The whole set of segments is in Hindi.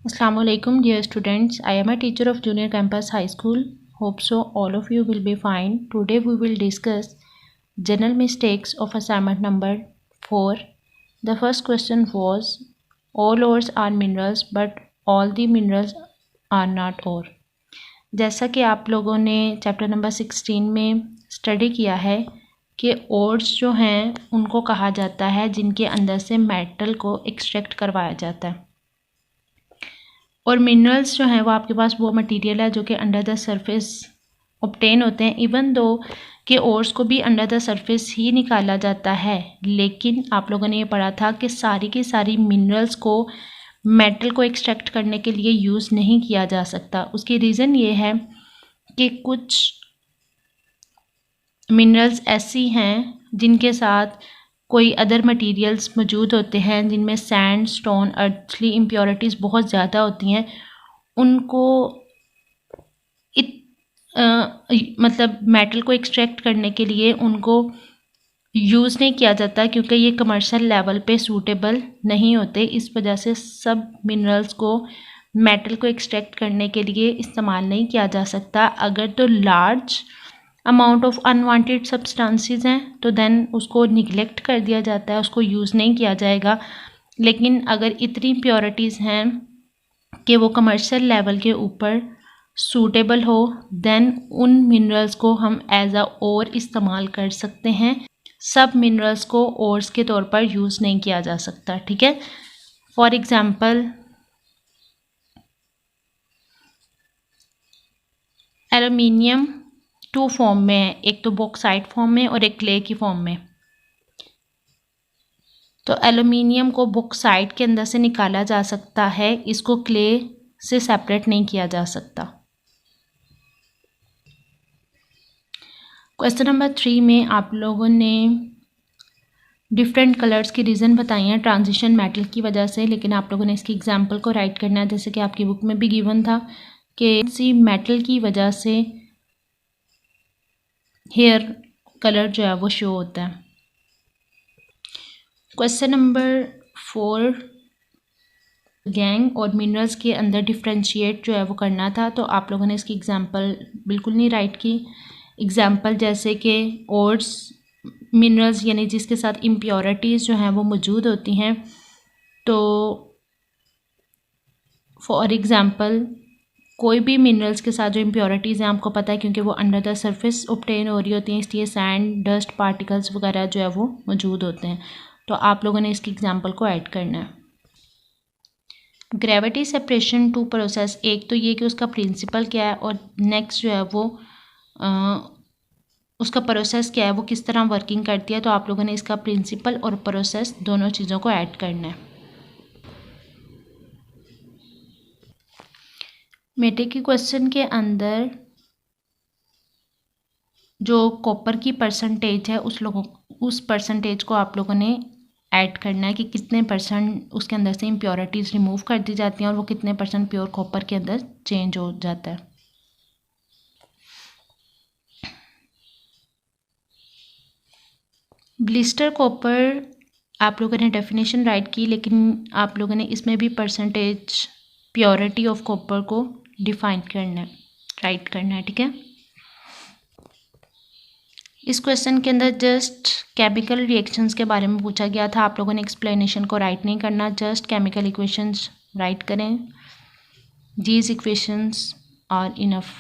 Assalamu alaikum dear students. I am a teacher of Junior Campus High School. Hope so all of you will be fine. Today we will discuss general mistakes of assignment number 4. The first question was all ores are minerals but all the minerals are not ore. जैसा कि आप लोगों ने चैप्टर नंबर 16 में स्टडी किया है कि ओर्स जो हैं उनको कहा जाता है जिनके अंदर से मेटल को एक्सट्रैक्ट करवाया जाता है, और मिनरल्स जो हैं वो आपके पास वो मटेरियल है जो कि अंडर द सरफेस ऑब्टेन होते हैं। इवन दो कि ओर्स को भी अंडर द सरफेस ही निकाला जाता है, लेकिन आप लोगों ने ये पढ़ा था कि सारी की सारी मिनरल्स को मेटल को एक्सट्रैक्ट करने के लिए यूज़ नहीं किया जा सकता। उसकी रीज़न ये है कि कुछ मिनरल्स ऐसी हैं जिनके साथ कोई अदर मटेरियल्स मौजूद होते हैं जिनमें सैंड, स्टोन, अर्थली इम्प्योरिटीज़ बहुत ज़्यादा होती हैं। उनको मतलब मेटल को एक्सट्रैक्ट करने के लिए उनको यूज़ नहीं किया जाता क्योंकि ये कमर्शियल लेवल पे सूटेबल नहीं होते। इस वजह से सब मिनरल्स को मेटल को एक्सट्रैक्ट करने के लिए इस्तेमाल नहीं किया जा सकता। अगर तो large amount of unwanted substances हैं तो देन उसको निगलेक्ट कर दिया जाता है, उसको यूज़ नहीं किया जाएगा। लेकिन अगर इतनी प्योरिटीज़ हैं कि वो कमर्शियल लेवल के ऊपर सूटेबल हो, देन उन मिनरल्स को हम एज अ ओर इस्तेमाल कर सकते हैं। सब मिनरल्स को ओर्स के तौर पर यूज़ नहीं किया जा सकता, ठीक है। फॉर एग्जांपल एल्युमिनियम 2 फॉर्म में है, एक तो बॉक्साइट फॉर्म में और एक क्ले की फॉर्म में। तो एल्युमिनियम को बॉक्साइट के अंदर से निकाला जा सकता है, इसको क्ले से सेपरेट नहीं किया जा सकता। क्वेश्चन नंबर 3 में आप लोगों ने डिफरेंट कलर्स की रीज़न बताई हैं ट्रांजिशन मेटल की वजह से, लेकिन आप लोगों ने इसकी एग्जांपल को राइट करना है जैसे कि आपकी बुक में भी गिवन था कि इसी मेटल की वजह से हेयर कलर जो है वो शो होता है। क्वेश्चन नंबर 4 गैंग और मिनरल्स के अंदर डिफ्रेंशिएट जो है वो करना था, तो आप लोगों ने इसकी एग्जांपल बिल्कुल नहीं राइट की। एग्जांपल जैसे कि ओर्स मिनरल्स यानी जिसके साथ इम्प्योरिटीज़ जो हैं वो मौजूद होती हैं, तो फॉर एग्जांपल कोई भी मिनरल्स के साथ जो इम्प्योरिटीज़ हैं आपको पता है क्योंकि वो अंडर द सरफेस ऑब्टेन हो रही होती हैं, इसलिए सैंड, डस्ट पार्टिकल्स वगैरह जो है वो मौजूद होते हैं। तो आप लोगों ने इसकी एग्जांपल को ऐड करना है। ग्रेविटी सेपरेशन टू प्रोसेस, एक तो ये कि उसका प्रिंसिपल क्या है और नेक्स्ट जो है वो उसका प्रोसेस क्या है, वो किस तरह वर्किंग करती है। तो आप लोगों ने इसका प्रिंसिपल और प्रोसेस दोनों चीज़ों को ऐड करना है। मेटे के क्वेश्चन के अंदर जो कॉपर की परसेंटेज है उस परसेंटेज को आप लोगों ने ऐड करना है कि कितने % उसके अंदर से इम्प्योरिटीज़ रिमूव कर दी जाती हैं और वो कितने % प्योर कॉपर के अंदर चेंज हो जाता है। ब्लिस्टर कॉपर आप लोगों ने डेफिनेशन राइट की, लेकिन आप लोगों ने इसमें भी परसेंटेज प्योरिटी ऑफ कॉपर को डिफाइन करना है, राइट करना है, ठीक है। इस क्वेश्चन के अंदर जस्ट केमिकल रिएक्शंस के बारे में पूछा गया था। आप लोगों ने एक्सप्लेनेशन को राइट नहीं करना, जस्ट केमिकल इक्वेशंस राइट करें। These equations are enough.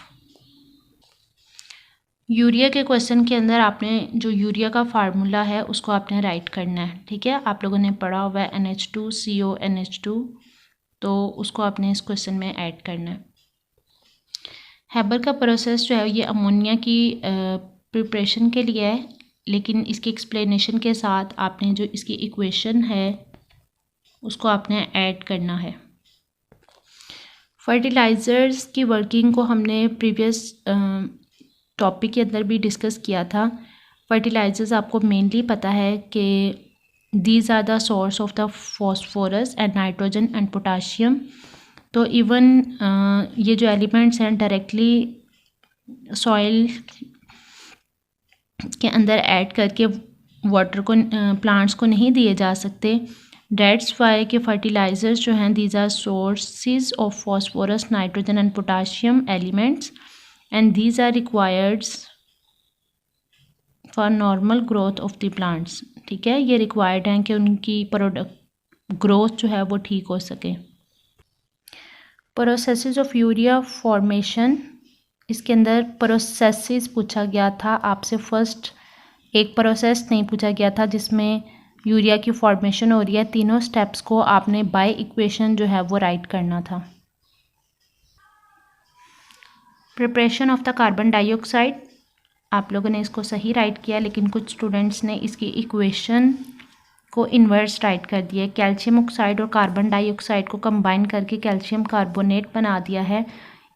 Urea के क्वेश्चन के अंदर आपने जो यूरिया का फार्मूला है उसको आपने राइट करना है, ठीक है। आप लोगों ने पढ़ा हुआ है NH2CONH2, तो उसको आपने इस क्वेश्चन में ऐड करना है। हैबर का प्रोसेस जो है ये अमोनिया की प्रिपरेशन के लिए है, लेकिन इसकी एक्सप्लेनेशन के साथ आपने जो इसकी इक्वेशन है उसको आपने ऐड करना है। फर्टिलाइज़र्स की वर्किंग को हमने प्रीवियस टॉपिक के अंदर भी डिस्कस किया था। फर्टिलाइज़र्स आपको मेनली पता है कि these are the source of the phosphorus and nitrogen and potassium. तो इवन ये जो एलिमेंट्स हैं डायरेक्टली सॉइल के अंदर ऐड करके वाटर को प्लांट्स को नहीं दिए जा सकते, डेट्स वाई के फर्टिलाइजर्स जो हैं these are sources of phosphorus, nitrogen and potassium elements and these are required for normal growth of the plants. ठीक है, ये रिक्वायर्ड हैं कि उनकी प्रोडक्ट ग्रोथ जो है वो ठीक हो सके। प्रोसेसेस ऑफ यूरिया फॉर्मेशन, इसके अंदर प्रोसेसेस पूछा गया था आपसे, फर्स्ट एक प्रोसेस नहीं पूछा गया था जिसमें यूरिया की फॉर्मेशन हो रही है। तीनों स्टेप्स को आपने बाय इक्वेशन जो है वो राइट करना था। Preparation of the carbon dioxide, आप लोगों ने इसको सही राइट किया, लेकिन कुछ स्टूडेंट्स ने इसकी इक्वेशन को इन्वर्स राइट कर दिया। कैल्शियम ऑक्साइड और कार्बन डाइऑक्साइड को कंबाइन करके कैल्शियम कार्बोनेट बना दिया है।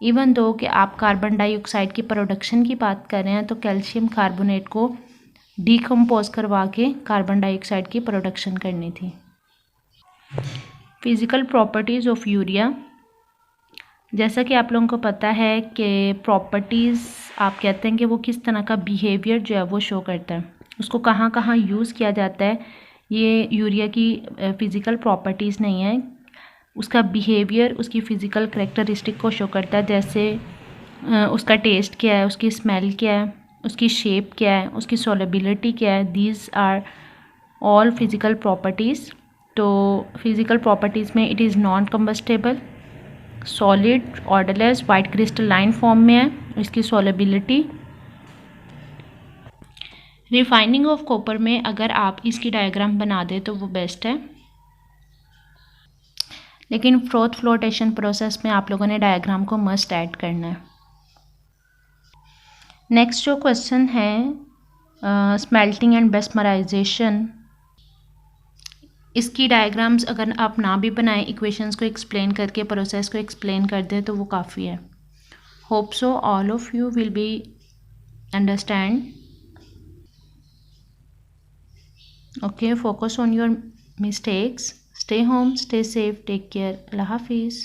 इवन दो कि आप कार्बन डाइऑक्साइड की प्रोडक्शन की बात कर रहे हैं तो कैल्शियम कार्बोनेट को डीकम्पोज करवा के कार्बन डाइऑक्साइड की प्रोडक्शन करनी थी। फिज़िकल प्रॉपर्टीज़ ऑफ यूरिया, जैसा कि आप लोगों को पता है कि प्रॉपर्टीज़ आप कहते हैं कि वो किस तरह का बिहेवियर जो है वो शो करता है, उसको कहाँ कहाँ यूज़ किया जाता है। ये यूरिया की फ़िज़िकल प्रॉपर्टीज़ नहीं है, उसका बिहेवियर उसकी फ़िज़िकल करेक्टरिस्टिक को शो करता है। जैसे उसका टेस्ट क्या है, उसकी स्मेल क्या है, उसकी शेप क्या है, उसकी सोलेबिलिटी क्या है, these are all physical properties. तो फिज़िकल प्रॉपर्टीज़ में it is non combustible, solid, odourless, white crystalline form में है, इसकी सोलेबिलिटी। रिफाइनिंग ऑफ कॉपर में अगर आप इसकी डायग्राम बना दें तो वो बेस्ट है, लेकिन फ्रोथ फ्लोटेशन प्रोसेस में आप लोगों ने डायग्राम को मस्ट ऐड करना है। नेक्स्ट जो क्वेश्चन है स्मेल्टिंग एंड बेस्मराइजेशन, इसकी डायग्राम्स अगर आप ना भी बनाएं, इक्वेशंस को एक्सप्लेन करके प्रोसेस को एक्सप्लेन कर दें तो वो काफ़ी है। Hope so all of you will be understand. Okay, focus on your mistakes, stay home, stay safe, take care, अल्लाह हाफिज़।